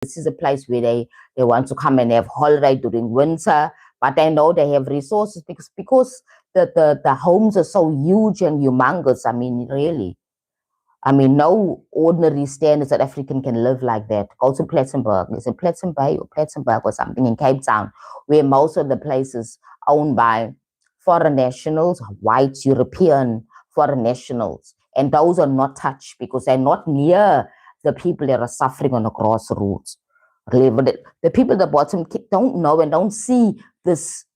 this is a place where they want to come and have holiday during winter, but I know they have resources because the homes are so huge and humongous. I mean, really. I mean, no ordinary standard South African can live like that. Go to Plettenberg. Is it Pletten Bay or Plettenberg or something in Cape Town, where most of the places owned by foreign nationals, white European foreign nationals. And those are not touched because they're not near the people that are suffering on the grassroots. The people at the bottom don't know and don't see this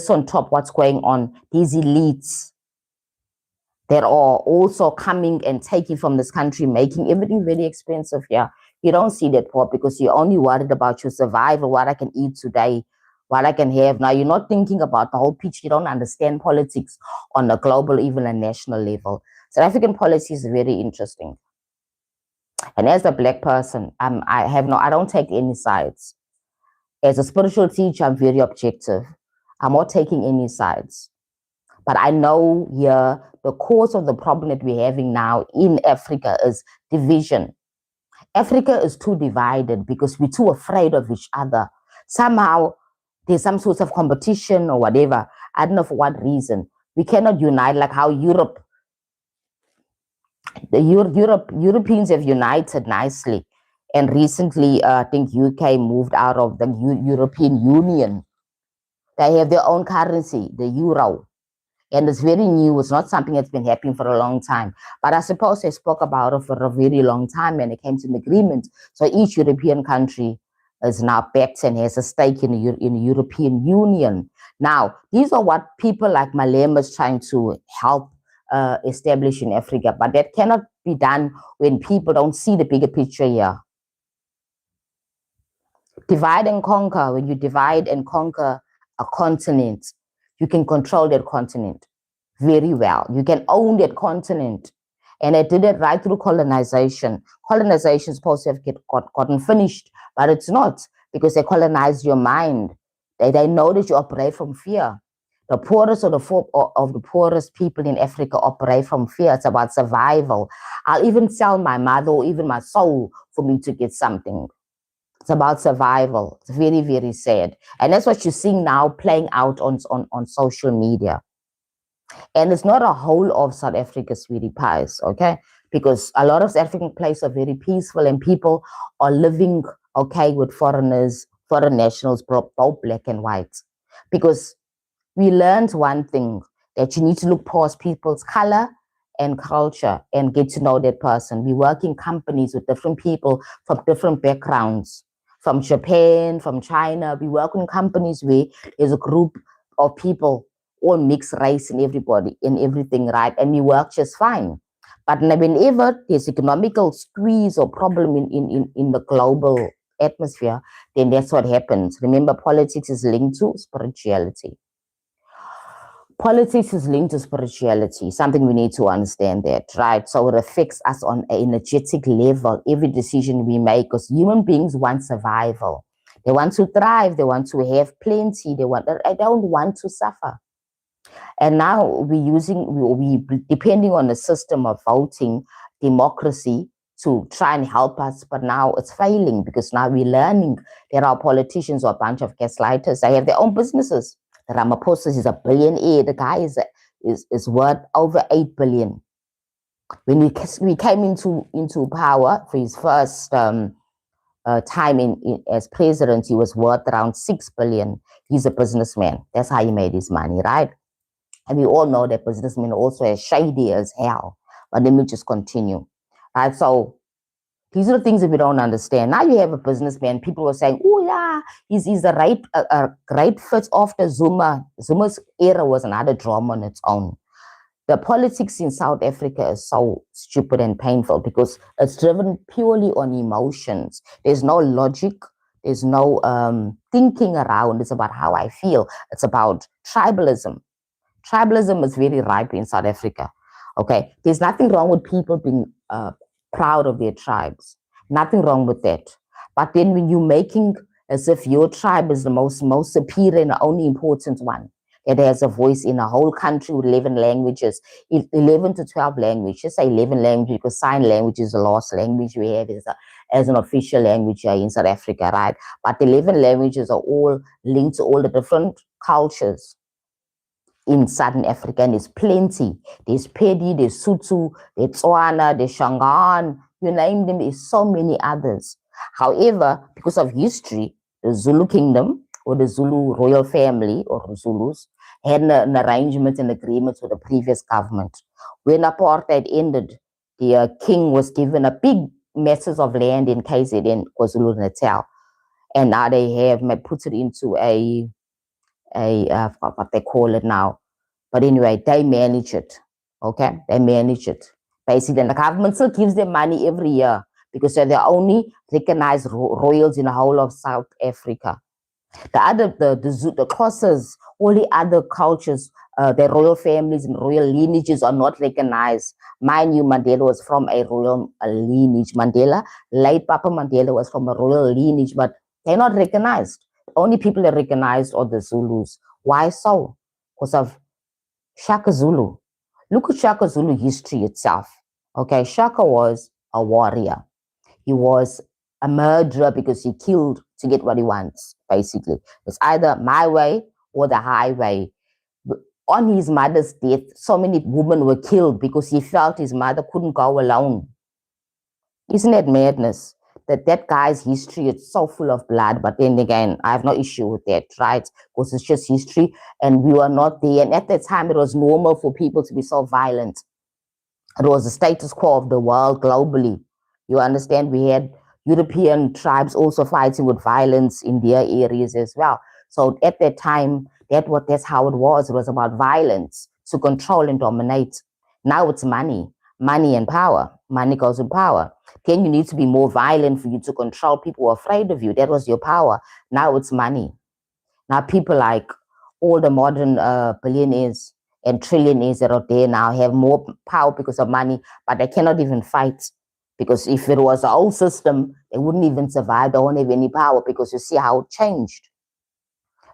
on top, what's going on, these elites that are also coming and taking from this country, making everything very expensive here. You don't see that part because you're only worried about your survival, what I can eat today, what I can have. Now, you're not thinking about the whole picture. You don't understand politics on a global, even a national level. South African policy is very interesting. And as a black person, I don't take any sides. As a spiritual teacher, I'm very objective. I'm not taking any sides. But I know here the cause of the problem that we're having now in Africa is division. Africa is too divided because we're too afraid of each other. Somehow there's some sort of competition or whatever. I don't know for what reason. We cannot unite like how Europeans have united nicely. And recently, I think UK moved out of the European Union. They have their own currency, the euro. And it's very new. It's not something that's been happening for a long time. But I suppose they spoke about it for a very long time and it came to an agreement. So each European country is now backed and has a stake in the European Union. Now, these are what people like Malema is trying to help establish in Africa. But that cannot be done when people don't see the bigger picture here. Divide and conquer. When you divide and conquer a continent, you can control that continent very well. You can own that continent. And they did it right through colonization. Colonization is supposed to have gotten finished, but it's not because they colonized your mind. They know that you operate from fear. The poorest of the poorest people in Africa operate from fear. It's about survival. I'll even sell my mother or even my soul for me to get something. It's about survival. It's very, very sad. And that's what you're seeing now playing out on social media. And it's not a whole of South Africa, sweetie pies, okay? Because a lot of South African places are very peaceful and people are living okay with foreigners, foreign nationals, both black and white. Because we learned one thing, that you need to look past people's color and culture and get to know that person. We work in companies with different people from different backgrounds, from Japan, from China. We work in companies where there's a group of people, all mixed race and everybody and everything, right? And we work just fine. But whenever there's economical squeeze or problem in the global atmosphere, then that's what happens. Remember, politics is linked to spirituality. Politics is linked to spirituality, something we need to understand that, right? So it affects us on an energetic level, every decision we make, because human beings want survival. They want to thrive. They want to have plenty. I don't want to suffer. And now we depending on the system of voting, democracy to try and help us, but now it's failing because now we're learning that our politicians are a bunch of gaslighters. They have their own businesses. Ramaphosa is a billionaire. The guy is worth over 8 billion. When we came into power for his first time as president, he was worth around 6 billion. He's a businessman. That's how he made his money, right? And we all know that businessmen also are shady as hell. But let me just continue. Right? So these are the things that we don't understand. Now you have a businessman. People were saying, oh, yeah, he's a great fit after Zuma. Zuma's era was another drama on its own. The politics in South Africa is so stupid and painful because it's driven purely on emotions. There's no logic. There's no thinking around. It's about how I feel. It's about tribalism. Tribalism is very ripe in South Africa. Okay, there's nothing wrong with people being proud of their tribes. Nothing wrong with that. But then when you're making as if your tribe is the most superior and the only important one, It has a voice in a whole country with 11 languages, 11 to 12 languages. Just say 11 languages because sign language is the last language we have as an official language here in South Africa, right? But 11 languages are all linked to all the different cultures in Southern Africa, and there's plenty. There's Pedi, there's Sotho, there's Tswana, there's Shangaan, you name them, there's so many others. However, because of history, the Zulu kingdom or the Zulu royal family or Zulus had an arrangement and agreement with the previous government. When apartheid ended, the king was given a big masses of land in KZN, KwaZulu Natal, and now they have put it into a what they call it now. But anyway, they manage it. Okay, they manage it. Basically, and the government still gives them money every year because they're the only recognized royals in the whole of South Africa. The other, the Xhosas, all the other cultures, the royal families and royal lineages are not recognized. Mind you, Mandela was from a royal lineage. Late Papa Mandela was from a royal lineage, but they're not recognized. The only people that are recognized are the Zulus. Why so? Because of Shaka Zulu. Look at Shaka Zulu history itself. Okay, Shaka was a warrior. He was a murderer because he killed to get what he wants, basically. It's either my way or the highway. On his mother's death, so many women were killed because he felt his mother couldn't go alone. Isn't that madness? That guy's history is so full of blood, but then again, I have no issue with that, right? Because it's just history and we were not there. And at that time, it was normal for people to be so violent. It was the status quo of the world globally. You understand? We had European tribes also fighting with violence in their areas as well. So at that time, that's how it was. It was about violence to control and dominate. Now it's money and power. Money goes with power. Then you need to be more violent for you to control people who are afraid of you. That was your power. Now it's money. Now people like all the modern billionaires and trillionaires that are there now have more power because of money, but they cannot even fight. Because if it was an old system, they wouldn't even survive. They won't have any power because you see how it changed.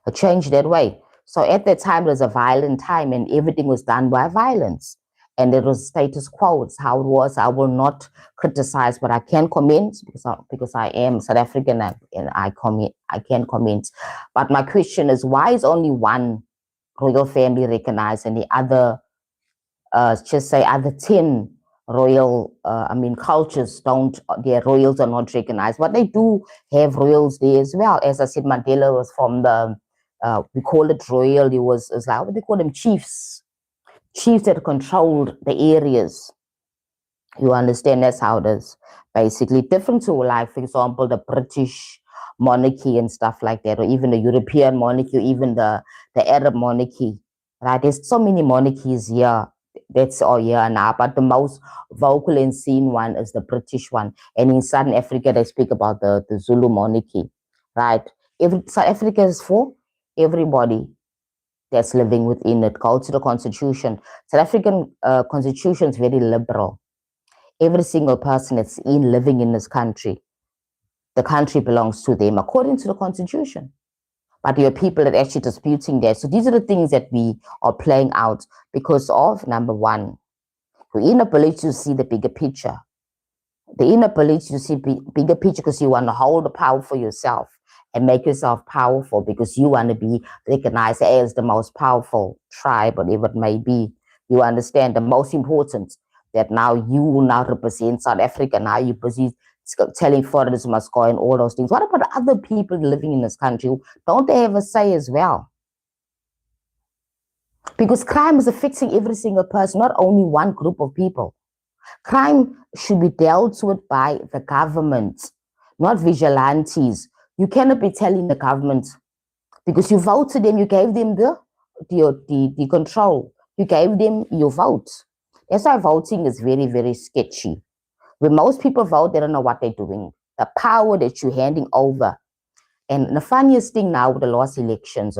It changed that way. So at that time, it was a violent time and everything was done by violence. And it was status quo. It's how it was. I will not criticize, but I can comment because I am South African and I can comment. But my question is, why is only one royal family recognized and the other, just say other 10 royal, cultures their royals are not recognized, but they do have royals there as well. As I said, Mandela was from the, we call it royal, he was like, what do they call them? Chiefs that controlled the areas. You understand? That's how it is. Basically, different to, like, for example, the British monarchy and stuff like that, or even the European monarchy, or even the Arab monarchy, right? There's so many monarchies here. That's all here now, but the most vocal and seen one is the British one. And in Southern Africa, they speak about the Zulu monarchy, right? South Africa is for everybody that's living within it. Go to the constitution. South African constitution is very liberal. Every single person that's living in this country, the country belongs to them according to the constitution. But there are people that are actually disputing that. So these are the things that we are playing out because of, number one, the inability to see the bigger picture. The inability to see bigger picture because you want to hold the power for yourself and make yourself powerful because you want to be recognized as the most powerful tribe, whatever it may be. You understand the most important that now you will now represent South Africa. Now you're busy telling foreigners must go and all those things. What about other people living in this country? Don't they have a say as well? Because crime is affecting every single person, not only one group of people. Crime should be dealt with by the government, not vigilantes. You cannot be telling the government because you voted them, you gave them the control. You gave them your vote. That's why voting is very, very sketchy. When most people vote, they don't know what they're doing. The power that you're handing over. And the funniest thing now with the last elections,